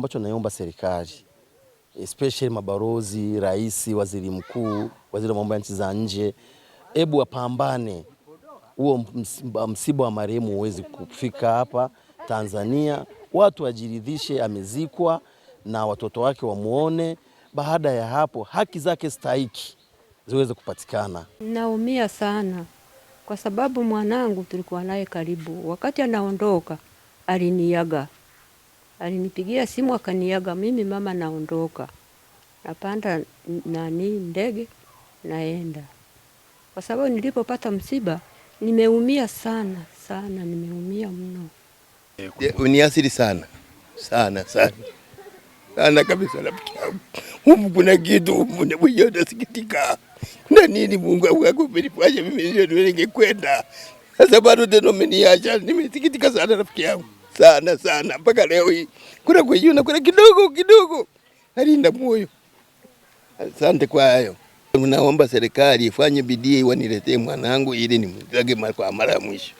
Ambacho naomba serikali, especially mabalozi, rais, waziri mkuu, waziri wa mambo ya nchi za nje, hebu wapambane huo msiba wa marehemu uweze kufika hapa Tanzania, watu wajiridhishe amezikwa na watoto wake wamuone. Baada ya hapo haki zake stahiki ziweze kupatikana. Naumia sana kwa sababu mwanangu tulikuwa naye karibu. Wakati anaondoka aliniaga, alinipigia simu akaniaga, mimi mama naondoka, napanda ndege naenda. Kwa sababu nilipopata msiba nimeumia sana sana, nimeumia mno. Uniasiri sana sana sana sana kabisa. Humu kuna kitu humu nasikitika. Na nini Mungu akumenifanya mimi ndio ningekwenda. Sasa bado tena umeniacha. Nimesikitika sana rafiki yangu. Sana sana mpaka leo hii. Kuna kujiona kuna kidogo. Nalinda moyo. Asante kwa hayo. Naomba serikali ifanye bidii waniletee mwanangu ili nimzage kwa mara ya mwisho.